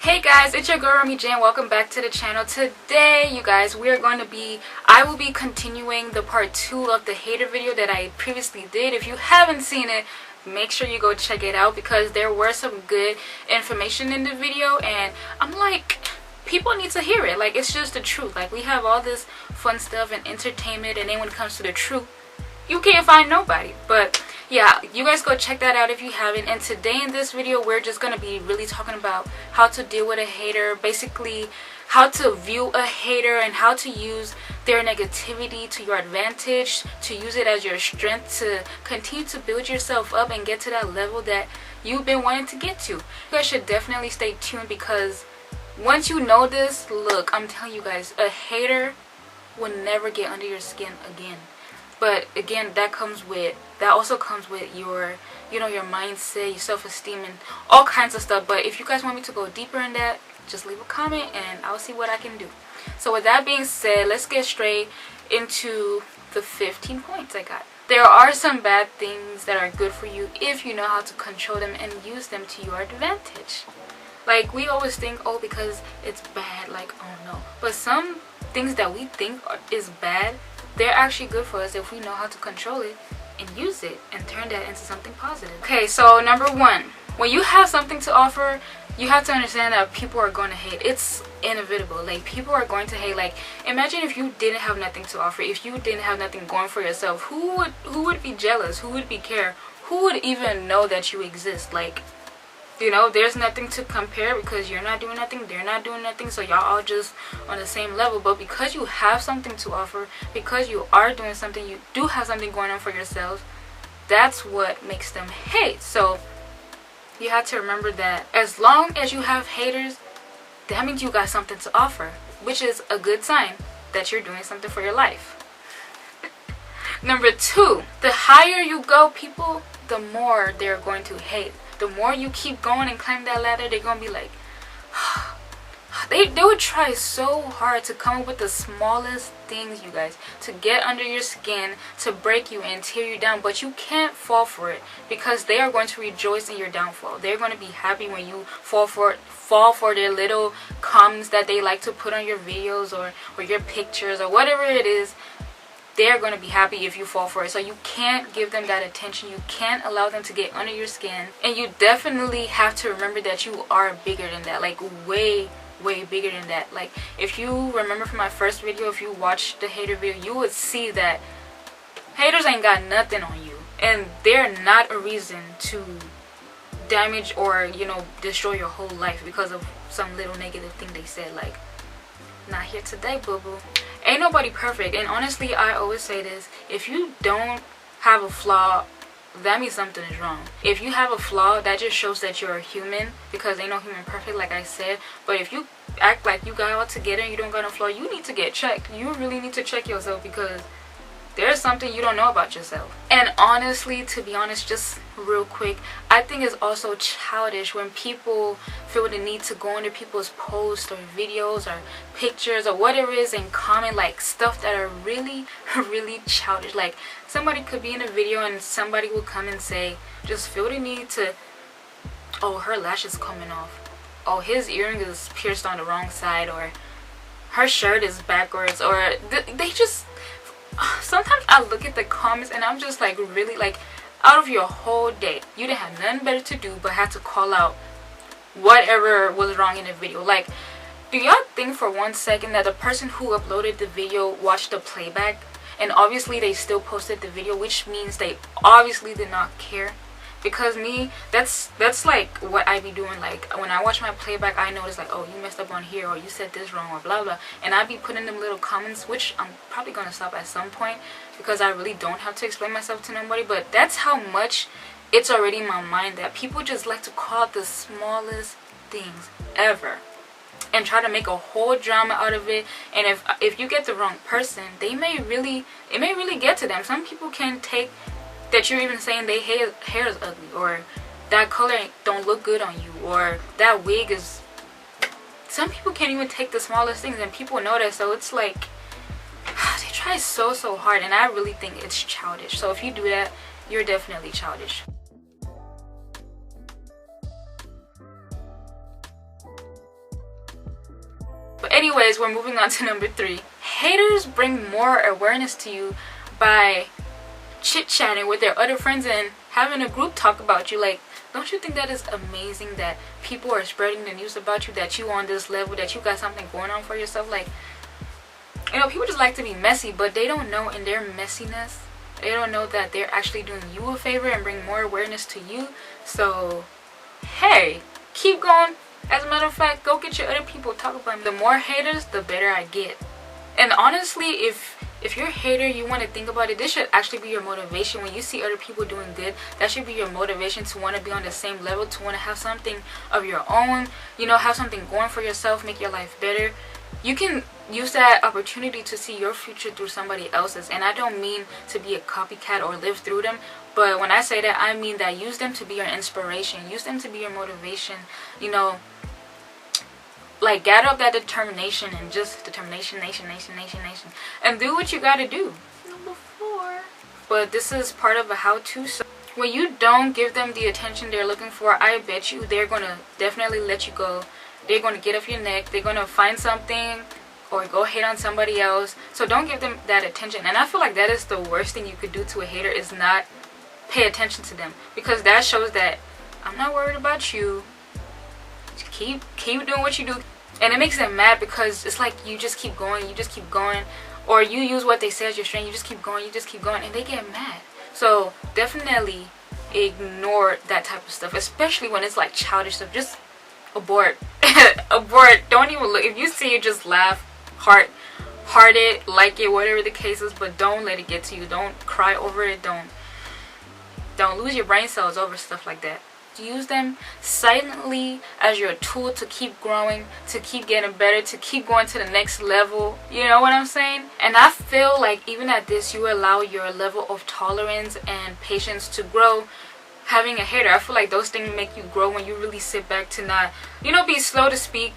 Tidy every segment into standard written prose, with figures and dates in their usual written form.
Hey guys, it's your girl Remi and welcome back to the channel. Today, you guys, I will be continuing the part 2 of the hater video that I previously did. If you haven't seen it, make sure you go check it out because there were some good information in the video and I'm like, people need to hear it. Like, it's just the truth. Like, we have all this fun stuff and entertainment, and then when it comes to the truth, you can't find nobody. But yeah, you guys go check that out if you haven't. And today in this video, we're just gonna be really talking about how to deal with a hater, basically how to view a hater and how to use their negativity to your advantage, to use it as your strength to continue to build yourself up and get to that level that you've been wanting to get to. You guys should definitely stay tuned because once you know this, look, I'm telling you guys, a hater will never get under your skin again. But again, that also comes with your, your mindset, your self-esteem, and all kinds of stuff. But if you guys want me to go deeper in that, just leave a comment and I'll see what I can do. So with that being said, let's get straight into the 15 points I got. There are some bad things that are good for you if you know how to control them and use them to your advantage. Like, we always think, oh, because it's bad, like, oh no. But some things that we think is bad, they're actually good for us if we know how to control it and use it and turn that into something positive. Okay, so number 1, when you have something to offer, you have to understand that people are going to hate. It's inevitable. Like, people are going to hate. Like, imagine if you didn't have nothing to offer, if you didn't have nothing going for yourself, who would be jealous? Who would be care? Who would even know that you exist? Like, there's nothing to compare because you're not doing nothing, they're not doing nothing, so y'all all just on the same level. But because you have something to offer, because you are doing something, you do have something going on for yourselves, that's what makes them hate. So you have to remember that as long as you have haters, that means you got something to offer, which is a good sign that you're doing something for your life. Number 2, the higher you go, people, the more they're going to hate. The more you keep going and climb that ladder, they're gonna be like, they would try so hard to come up with the smallest things, you guys, to get under your skin, to break you and tear you down. But you can't fall for it because they are going to rejoice in your downfall. They're going to be happy when you fall for their little comments that they like to put on your videos or your pictures or whatever it is. They're going to be happy if you fall for it. So you can't give them that attention. You can't allow them to get under your skin. And you definitely have to remember that you are bigger than that. Like, way bigger than that. Like, if you remember from my first video, if you watched the hater video, you would see that haters ain't got nothing on you. And they're not a reason to damage or, destroy your whole life because of some little negative thing they said. Like, not here today, boo-boo. Ain't nobody perfect. And honestly, I always say this, if you don't have a flaw, that means something is wrong. If you have a flaw, that just shows that you're a human, because ain't no human perfect, like I said. But if you act like you got it all together and you don't got no flaw, you need to get checked. You really need to check yourself because there's something you don't know about yourself. And honestly, to be honest, just real quick, I think it's also childish when people feel the need to go into people's posts or videos or pictures or whatever it is and comment like stuff that are really childish. Like, somebody could be in a video and somebody will come and say, just feel the need to, oh, her lash is coming off, oh, his earring is pierced on the wrong side, or her shirt is backwards, or they just, sometimes I look at the comments and I'm just like, really? Like, out of your whole day, you didn't have nothing better to do but had to call out whatever was wrong in the video. Like, do y'all think for 1 second that the person who uploaded the video watched the playback and obviously they still posted the video, which means they obviously did not care? Because me, that's like what I be doing. Like, when I watch my playback, I notice like, oh, you messed up on here, or you said this wrong, or blah blah, and I be putting them little comments, which I'm probably gonna stop at some point because I really don't have to explain myself to nobody. But that's how much it's already in my mind that people just like to call out the smallest things ever and try to make a whole drama out of it. And if you get the wrong person, it may really get to them. Some people can take that you're even saying their hair is ugly, or that color don't look good on you, or that wig is, some people can't even take the smallest things and people know that. So it's like, they try so hard, and I really think it's childish. So if you do that, you're definitely childish. Anyways, we're moving on to number 3. Haters bring more awareness to you by chit-chatting with their other friends and having a group talk about you. Like, don't you think that is amazing that people are spreading the news about you, that you on this level, that you got something going on for yourself? Like, you know, people just like to be messy, but they don't know in their messiness, they don't know that they're actually doing you a favor and bring more awareness to you. So, hey, keep going. As a matter of fact, go get your other people, talk about me. The more haters, the better I get. And honestly, if you're a hater, you want to think about it, this should actually be your motivation. When you see other people doing good, that should be your motivation to want to be on the same level, to want to have something of your own, you know, have something going for yourself, make your life better. You can use that opportunity to see your future through somebody else's. And I don't mean to be a copycat or live through them, but when I say that, I mean that use them to be your inspiration, use them to be your motivation, you know. Like, gather up that determination and just determination, nation, and do what you gotta do. Number 4. But this is part of a how-to. So when you don't give them the attention they're looking for, I bet you they're gonna definitely let you go. They're gonna get off your neck. They're gonna find something or go hate on somebody else. So don't give them that attention. And I feel like that is the worst thing you could do to a hater, is not pay attention to them, because that shows that I'm not worried about you. Keep doing what you do. And it makes them mad, because it's like you just keep going, or you use what they say as your strength. You just keep going, and they get mad. So definitely ignore that type of stuff, especially when it's like childish stuff. Just abort. Abort. Don't even look. If you see it, just laugh, heart it, like it, whatever the case is, but don't let it get to you. Don't cry over it. Don't lose your brain cells over stuff like that. Use them silently as your tool to keep growing, to keep getting better, to keep going to the next level. You know what I'm saying? And I feel like even at this, you allow your level of tolerance and patience to grow. Having a hater, I feel like those things make you grow when you really sit back to not, you know, be slow to speak,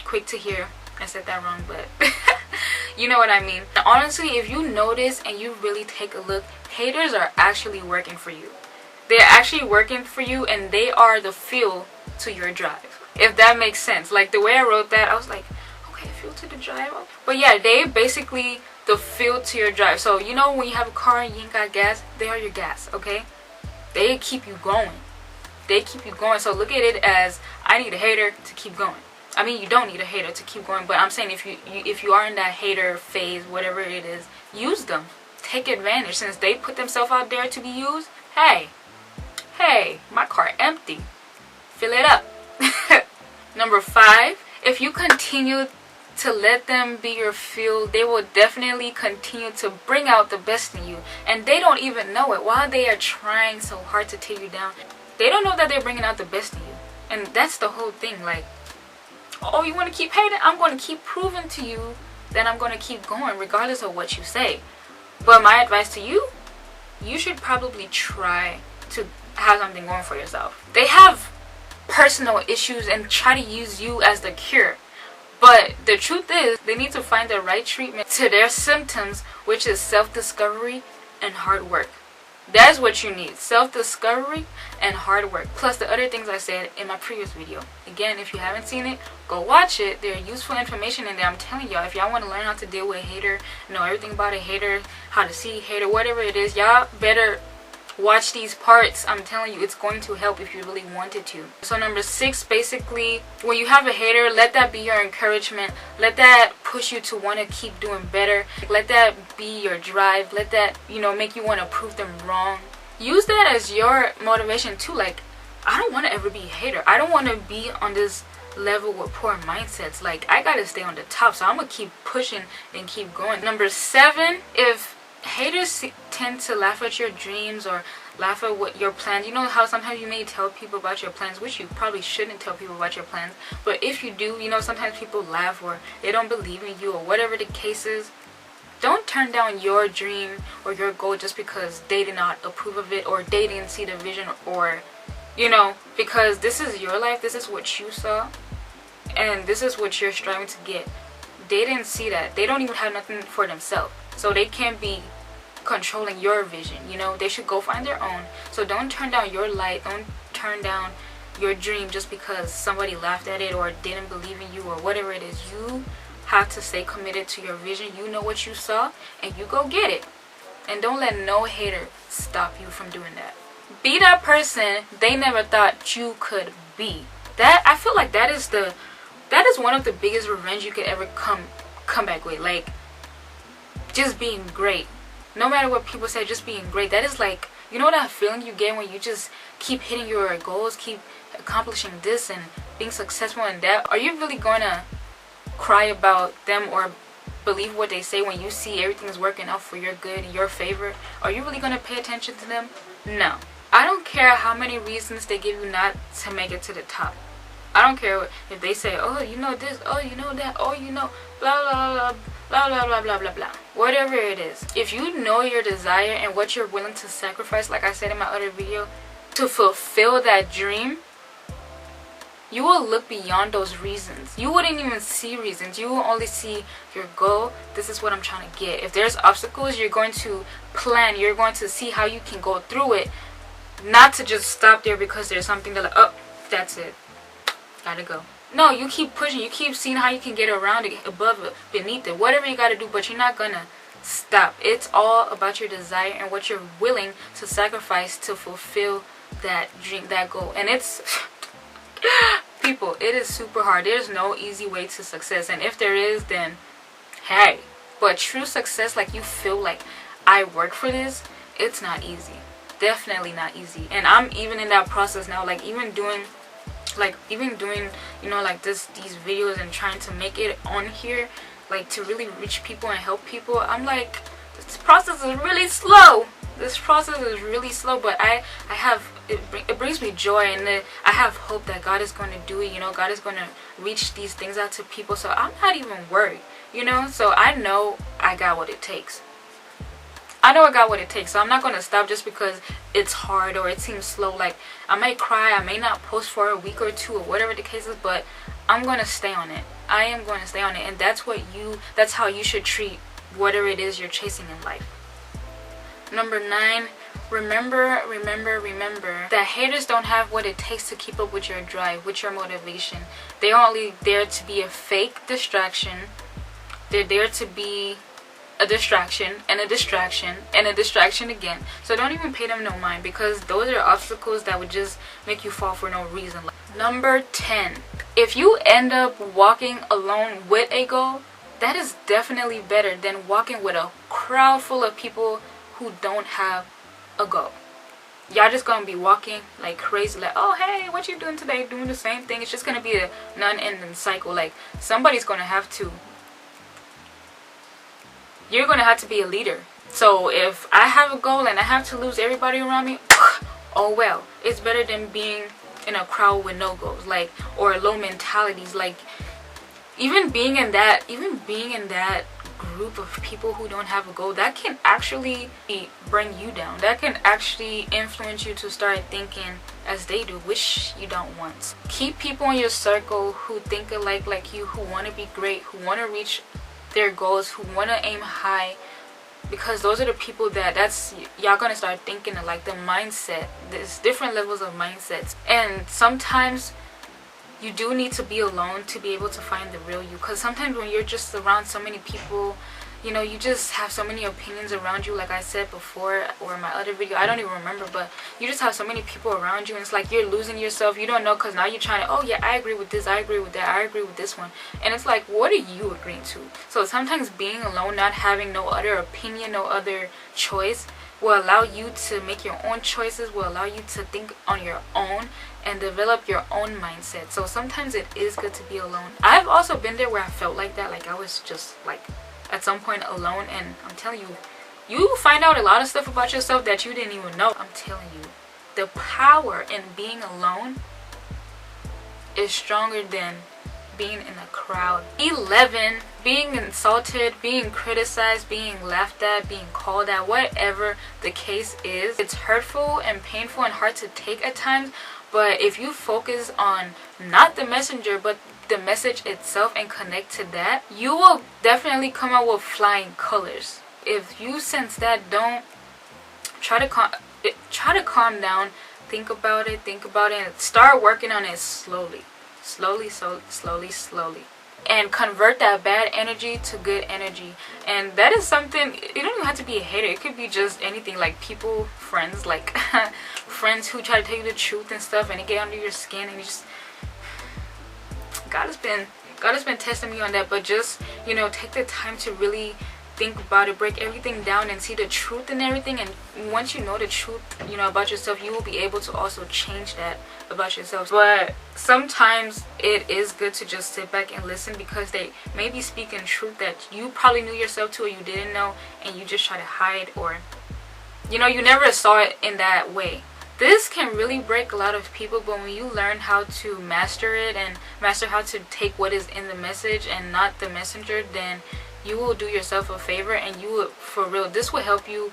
quick to hear. I said that wrong, but you know what I mean. Honestly, if you notice and you really take a look, haters are actually working for you. They're actually working for you, and they are the fuel to your drive, if that makes sense. Like, the way I wrote that, I was like, okay, fuel to the drive. But yeah, they basically the fuel to your drive. So, you know, when you have a car and you ain't got gas, they are your gas, okay? They keep you going. They keep you going. So look at it as, I need a hater to keep going. I mean, you don't need a hater to keep going, but I'm saying if you are in that hater phase, whatever it is, use them. Take advantage. Since they put themselves out there to be used, hey, my car empty. Fill it up. Number 5, if you continue to let them be your fuel, they will definitely continue to bring out the best in you. And they don't even know it. While they are trying so hard to tear you down, they don't know that they're bringing out the best in you. And that's the whole thing. Like, oh, you want to keep hating? I'm going to keep proving to you that I'm going to keep going regardless of what you say. But my advice to you, you should probably try to have something going for yourself. They have personal issues and try to use you as the cure. But the truth is, they need to find the right treatment to their symptoms, which is self-discovery and hard work. That's what you need. Self-discovery and hard work. Plus the other things I said in my previous video. Again, if you haven't seen it, go watch it. There's useful information in there. I'm telling y'all, if y'all want to learn how to deal with a hater, know everything about a hater, how to see a hater, whatever it is, y'all better watch these parts. I'm telling you, it's going to help if you really wanted to. So number 6, basically, when you have a hater, let that be your encouragement. Let that push you to want to keep doing better. Let that be your drive. Let that, you know, make you want to prove them wrong. Use that as your motivation too. Like, I don't want to ever be a hater. I don't want to be on this level with poor mindsets. Like, I gotta stay on the top, so I'm gonna keep pushing and keep going. Number 7, if haters tend to laugh at your dreams or laugh at what your plans, you know how sometimes you may tell people about your plans, which you probably shouldn't tell people about your plans, but if you do, you know, sometimes people laugh or they don't believe in you or whatever the case is. Don't turn down your dream or your goal just because they did not approve of it or they didn't see the vision, or, you know, because this is your life, this is what you saw, and this is what you're striving to get. They didn't see that. They don't even have nothing for themselves, so they can't be controlling your vision. You know, they should go find their own. So don't turn down your light. Don't turn down your dream just because somebody laughed at it or didn't believe in you or whatever it is. You have to stay committed to your vision. You know what you saw, and you go get it. And don't let no hater stop you from doing that. Be that person they never thought you could be. That, I feel like that is one of the biggest revenge you could ever come back with. Like, just being great. No matter what people say, just being great. That is like, you know that feeling you get when you just keep hitting your goals, keep accomplishing this and being successful in that? Are you really gonna cry about them or believe what they say when you see everything is working out for your good, in your favor? Are you really gonna pay attention to them? No. I don't care how many reasons they give you not to make it to the top. I don't care if they say, oh, you know this, oh, you know that, oh, you know, blah, blah, blah, blah, blah, blah, blah, blah, blah. Whatever it is. If you know your desire and what you're willing to sacrifice, like I said in my other video, to fulfill that dream, you will look beyond those reasons. You wouldn't even see reasons. You will only see your goal. This is what I'm trying to get. If there's obstacles, you're going to plan. You're going to see how you can go through it. Not to just stop there because there's something that like, oh, that's it. Gotta go. No, you keep pushing. You keep seeing how you can get around it, above it, beneath it. Whatever you gotta do, but you're not gonna stop. It's all about your desire and what you're willing to sacrifice to fulfill that dream, that goal. And it's... people, it is super hard. There's no easy way to success. And if there is, then hey. But true success, like you feel like I work for this, it's not easy. Definitely not easy. And I'm even in that process now, like even doing you know, like these videos and trying to make it on here, like to really reach people and help people. I'm like, this process is really slow. This process is really slow, but I have it brings me joy, and I have hope that God is going to do it. You know, God is going to reach these things out to people, so I'm not even worried, you know. So I know I got what it takes. I know I got what it takes, so I'm not going to stop just because it's hard or it seems slow. Like, I might cry, I may not post for a week or two or whatever the case is, but I'm going to stay on it. I am going to stay on it, and that's how you should treat whatever it is you're chasing in life. Number 9, remember that haters don't have what it takes to keep up with your drive, with your motivation. They're only there to be a fake distraction. They're there to be a distraction and a distraction and a distraction again. So don't even pay them no mind, because those are obstacles that would just make you fall for no reason. Number 10, if you end up walking alone with a goal, that is definitely better than walking with a crowd full of people who don't have a goal. Y'all just gonna be walking like crazy, like, oh hey, what you doing today? Doing the same thing. It's just gonna be a non-ending cycle. Like, somebody's gonna have to, you're gonna have to be a leader. So if I have a goal and I have to lose everybody around me, oh well. It's better than being in a crowd with no goals, like, or low mentalities. Like, even being in that group of people who don't have a goal, that can actually bring you down. That can actually influence you to start thinking as they do, which you don't want. Keep people in your circle who think alike like you, who want to be great, who want to reach their goals, who want to aim high, because those are the people that's y'all gonna start thinking of, like, the mindset. There's different levels of mindsets, and sometimes you do need to be alone to be able to find the real you. Because sometimes when you're just around so many people, you know, you just have so many opinions around you, like I said before, or in my other video, I don't even remember, but you just have so many people around you, and it's like you're losing yourself. You don't know, because now you're trying to, oh yeah, I agree with this, I agree with that, I agree with this one, and it's like, what are you agreeing to? So sometimes being alone, not having no other opinion, no other choice, will allow you to make your own choices, will allow you to think on your own and develop your own mindset. So sometimes it is good to be alone. I've also been there where I felt like that, like I was just like at some point alone, and I'm telling you, you find out a lot of stuff about yourself that you didn't even know. I'm telling you, the power in being alone is stronger than being in a crowd. 11, being insulted, being criticized, being laughed at, being called at, whatever the case is, it's hurtful and painful and hard to take at times. But if you focus on not the messenger but the message itself and connect to that, you will definitely come out with flying colors. If you sense that, don't try to calm down. think about it, and start working on it slowly, and convert that bad energy to good energy. And that is something, it don't even have to be a hater, it could be just anything, like people, friends, like friends who try to tell you the truth and stuff, and it get under your skin, and you just, God has been testing me on that. But just, you know, take the time to really think about it, break everything down, and see the truth in everything. And once you know the truth, you know, about yourself, you will be able to also change that about yourself. But sometimes it is good to just sit back and listen, because they may be speaking truth that you probably knew yourself to, or you didn't know, and you just try to hide, or, you know, you never saw it in that way. This can really break a lot of people, but when you learn how to master it, and master how to take what is in the message and not the messenger, then you will do yourself a favor, and you will, for real, this will help you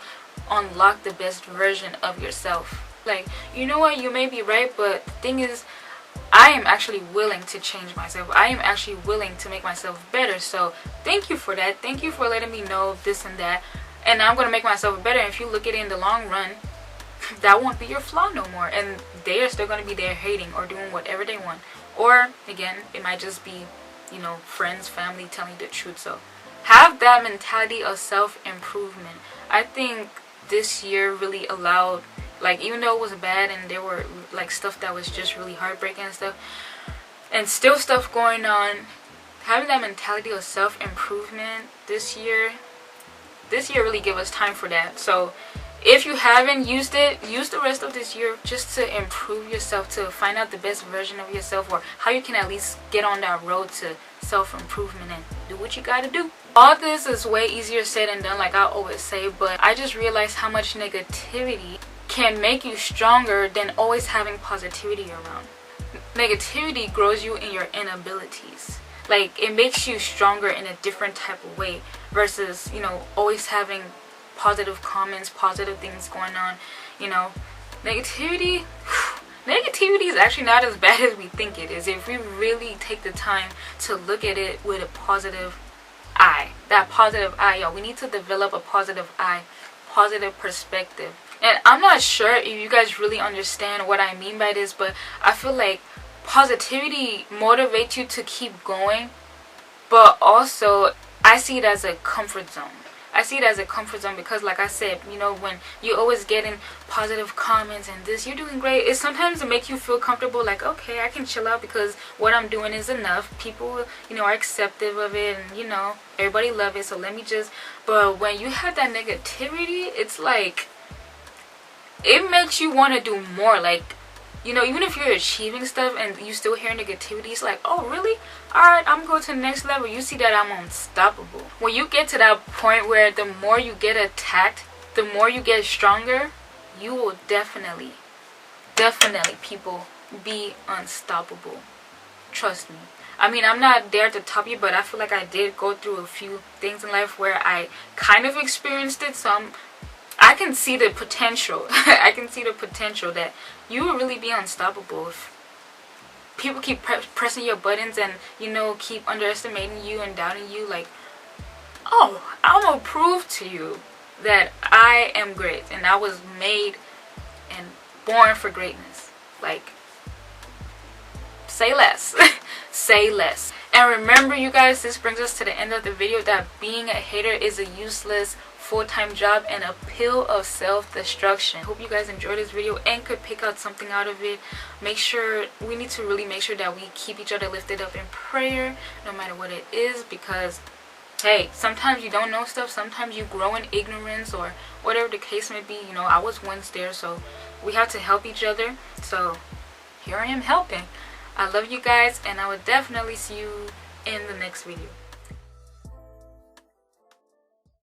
unlock the best version of yourself. Like, you know what, you may be right, but the thing is, I am actually willing to change myself. I am actually willing to make myself better. So thank you for that. Thank you for letting me know this and that, and I'm going to make myself better. And if you look at it in the long run, that won't be your flaw no more, and they are still going to be there hating or doing whatever they want. Or again, it might just be, you know, friends, family telling you the truth. So have that mentality of self-improvement. I think this year really allowed, like, even though it was bad and there were like stuff that was just really heartbreaking and stuff, and still stuff going on, having that mentality of self-improvement this year really gave us time for that. So if you haven't used it, use the rest of this year just to improve yourself, to find out the best version of yourself, or how you can at least get on that road to self-improvement and do what you gotta do. All this is way easier said than done, like I always say, but I just realized how much negativity can make you stronger than always having positivity around. Negativity grows you in your inabilities. Like, it makes you stronger in a different type of way, versus, you know, always having positive comments, positive things going on. You know, negativity is actually not as bad as we think it is, if we really take the time to look at it with a positive eye. That positive eye, y'all, we need to develop a positive eye, positive perspective. And I'm not sure if you guys really understand what I mean by this, but I feel like positivity motivates you to keep going, but also I see it as a comfort zone. I see it as a comfort zone because, like I said, you know, when you always getting positive comments and this, you're doing great, it sometimes it makes you feel comfortable, like, okay, I can chill out because what I'm doing is enough. People, you know, are accepting of it, and, you know, everybody love it, so let me just. But when you have that negativity, it's like, it makes you want to do more. Like, you know, even if you're achieving stuff and you still hear negativity, it's like, oh, really? Alright, I'm going to the next level. You see that I'm unstoppable. When you get to that point where the more you get attacked, the more you get stronger, you will definitely, people, be unstoppable. Trust me. I mean, I'm not there to top you, but I feel like I did go through a few things in life where I kind of experienced it, so I can see the potential. I can see the potential that you will really be unstoppable if people keep pressing your buttons and, you know, keep underestimating you and doubting you. Like, oh, I'm gonna prove to you that I am great and I was made and born for greatness. Like, say less. Say less. And remember, you guys, this brings us to the end of the video, that being a hater is a useless full-time job and a pill of self-destruction. Hope you guys enjoyed this video and could pick out something out of it. We need to really make sure that we keep each other lifted up in prayer, no matter what it is, because hey, sometimes you don't know stuff, sometimes you grow in ignorance, or whatever the case may be. You know, I was once there, so we have to help each other. So here I am helping. I love you guys, and I will definitely see you in the next video.